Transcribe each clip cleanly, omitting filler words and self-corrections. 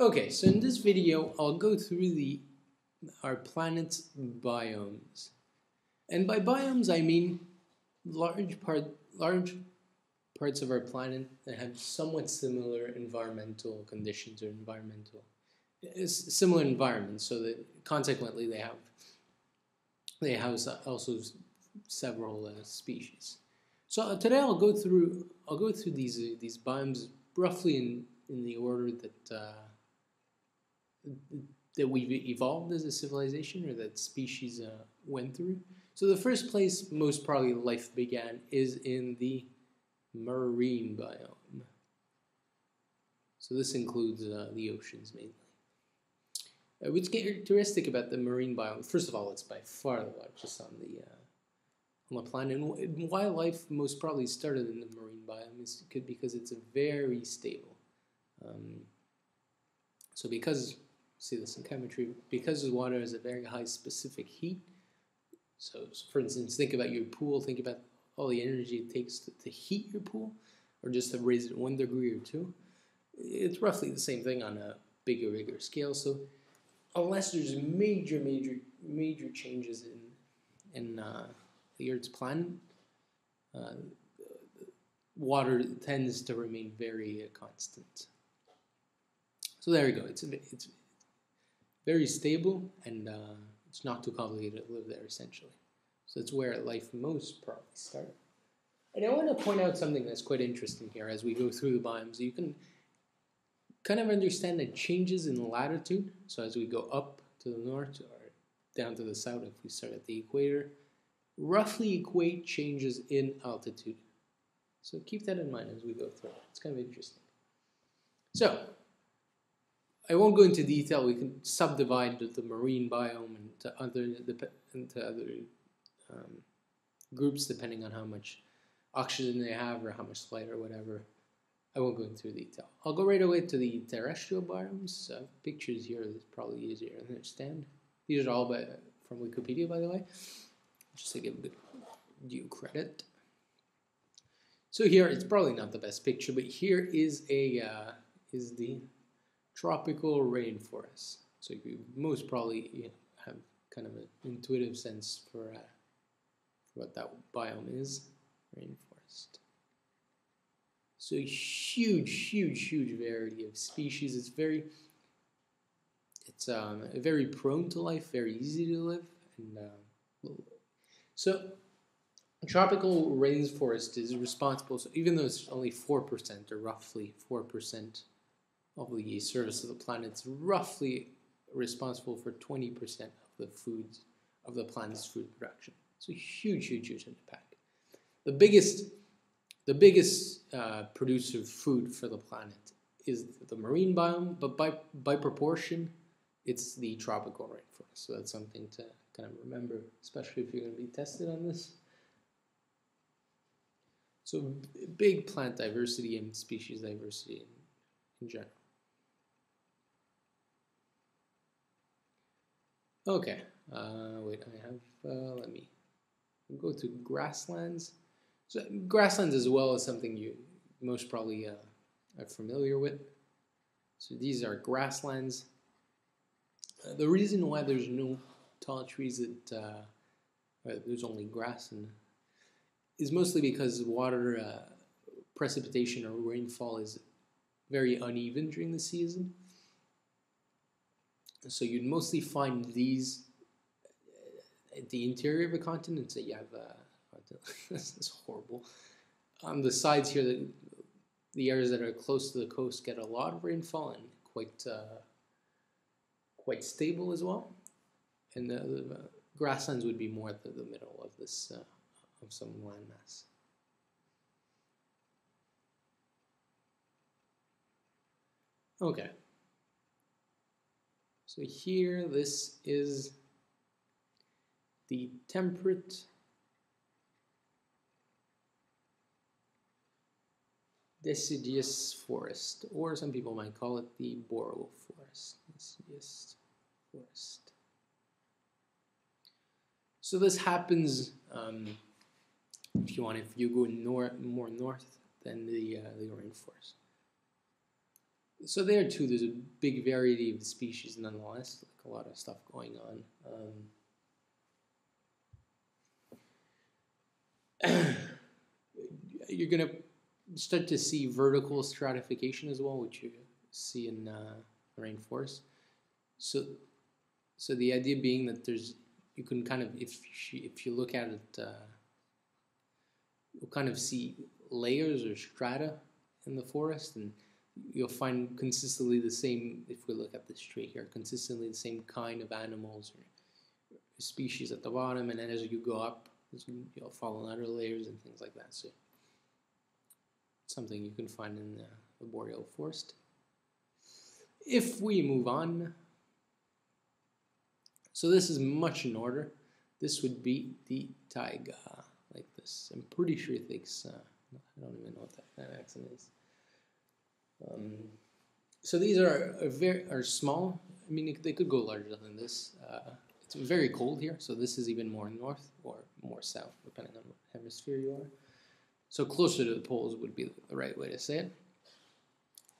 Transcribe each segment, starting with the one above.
Okay, so in this video, I'll go through our planet's biomes. And by biomes, I mean large parts of our planet that have somewhat similar environmental conditions or similar environments, so that consequently they house also several species. So today I'll go through these biomes roughly in the order that we've evolved as a civilization, or that species went through. So the first place most probably life began is in the marine biome. So this includes the oceans mainly. What's characteristic about the marine biome? First of all, it's by far the largest on the planet. And why life most probably started in the marine biome is because it's very stable. So because, see this in chemistry, because the water has a very high specific heat, so for instance, think about your pool, think about all the energy it takes to heat your pool, or just to raise it 1 degree or 2. It's roughly the same thing on a bigger scale. So unless there's major changes in the Earth's planet, water tends to remain very constant. So there you go. It's very stable, and it's not too complicated to live there, essentially. So that's where life most probably started. And I want to point out something that's quite interesting here as we go through the biomes. You can kind of understand the changes in latitude. So as we go up to the north or down to the south, if we start at the equator, roughly equate changes in altitude. So keep that in mind as we go through. It's kind of interesting. So I won't go into detail. We can subdivide the marine biome into other groups depending on how much oxygen they have or how much light or whatever. I won't go into detail. I'll go right away to the terrestrial biomes. Pictures here is probably easier to understand. These are all from Wikipedia, by the way, just to give a bit due credit. So here, it's probably not the best picture, but here is the tropical rainforest. So you most probably have kind of an intuitive sense for what that biome is, rainforest. So huge variety of species. It's very prone to life, very easy to live, and so tropical rainforest is responsible. So even though it's only 4% or roughly 4% of the surface of the planet, it's roughly responsible for 20% of the planet's food production. So huge impact. The biggest producer of food for the planet is the marine biome, but by proportion, it's the tropical rainforest. So that's something to kind of remember, especially if you're going to be tested on this. So big plant diversity and species diversity in general. Okay, wait, let me go to grasslands. So grasslands as well is something you most probably are familiar with. So these are grasslands. The reason why there's no tall trees there's only grass is mostly because water precipitation or rainfall is very uneven during the season. So you'd mostly find these at the interior of a continent. So you have this is horrible. On the sides here, the areas that are close to the coast get a lot of rainfall and quite stable as well. And the grasslands would be more at the middle of this of some landmass. Okay. So here, this is the temperate deciduous forest, or some people might call it the boreal forest. Deciduous forest. So this happens if you go more north than the rainforest. So there too, there's a big variety of species nonetheless, like a lot of stuff going on. You're gonna start to see vertical stratification as well, which you see in rainforest. So, so the idea being that you can kind of, if you look at it, you'll kind of see layers or strata in the forest, and you'll find consistently the same, if we look at this tree here, consistently the same kind of animals or species at the bottom, and then as you go up, you'll fall in other layers and things like that. So it's something you can find in the boreal forest. If we move on, so this is much in order. This would be the Taiga, like this. I'm pretty sure it takes, I don't even know what that accent is. So these are small. I mean, they could go larger than this. It's very cold here, so this is even more north or more south, depending on what hemisphere you are. So closer to the poles would be the right way to say it.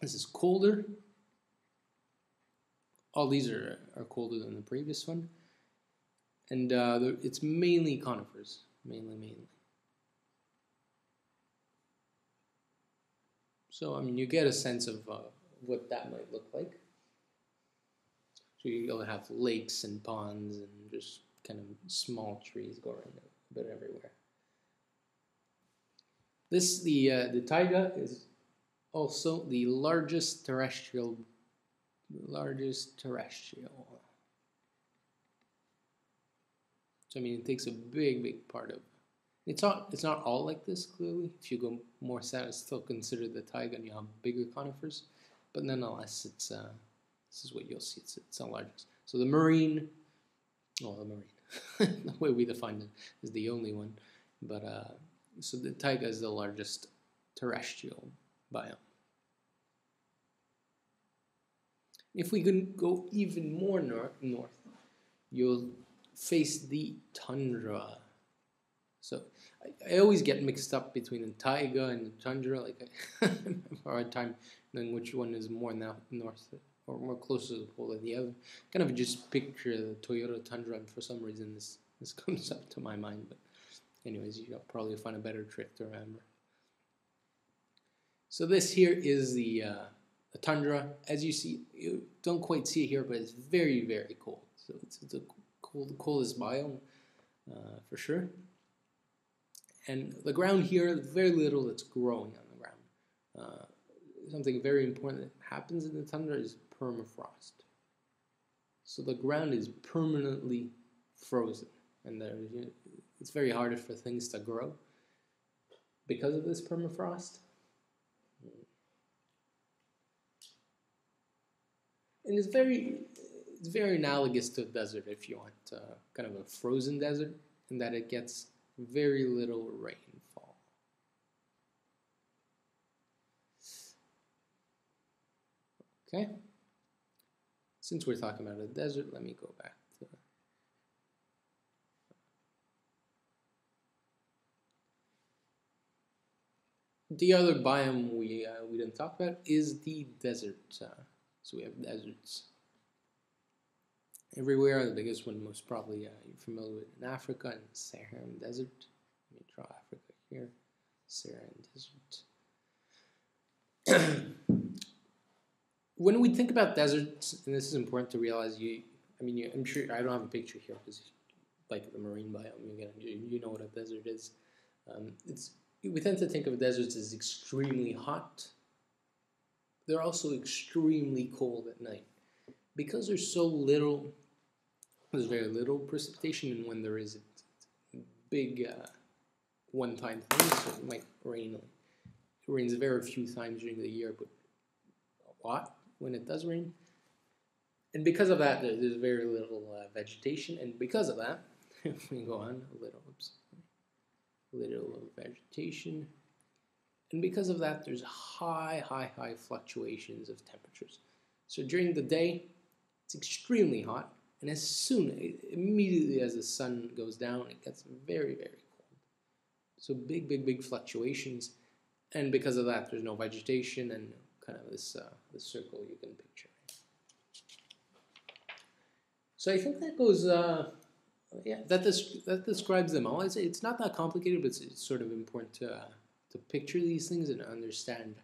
This is colder. All these are colder than the previous one. And it's mainly conifers, mainly. So, I mean, you get a sense of what that might look like. So you'll have lakes and ponds and just kind of small trees going a bit everywhere. The taiga is also the largest terrestrial. So, I mean, it takes a big part of. It's not all like this, clearly. If you go more south, it's still considered the taiga and you have bigger conifers. But nonetheless, this is what you'll see. It's the largest. So the marine, the way we define it is the only one. But so the taiga is the largest terrestrial biome. If we can go even more north, you'll face the tundra. So I always get mixed up between the taiga and the tundra. Like I have a hard time knowing which one is more north or more closer to the pole than the other. Kind of just picture the Toyota Tundra, and for some reason this comes up to my mind. But anyways, you'll probably find a better trick to remember. So this here is the tundra. As you see, you don't quite see it here, but it's very cold. So it's the coldest biome for sure. And the ground here, very little that's growing on the ground. Something very important that happens in the tundra is permafrost. So the ground is permanently frozen, and it's very hard for things to grow because of this permafrost. And it's very analogous to a desert if you want kind of a frozen desert, in that it gets very little rainfall. Okay. Since we're talking about a desert, let me go back to the other biome we didn't talk about is the desert. So we have deserts everywhere. The biggest one, most probably, you're familiar with in Africa, and the Saharan Desert. Let me draw Africa here. Saharan Desert. When we think about deserts, and this is important to realize, I'm sure I don't have a picture here because, like the marine biome, you know what a desert is. We tend to think of deserts as extremely hot. They're also extremely cold at night because there's very little precipitation, and when there is, it's a big one-time thing, so it might rain. It rains very few times during the year, but a lot when it does rain. And because of that, there's very little vegetation, and because of that, if we go on little vegetation, and because of that, there's high fluctuations of temperatures. So during the day, it's extremely hot, and immediately as the sun goes down, it gets very cold. So big fluctuations, and because of that, there's no vegetation, and kind of this circle you can picture. So I think that goes. Yeah, that describes them all. It's not that complicated, but it's sort of important to picture these things and understand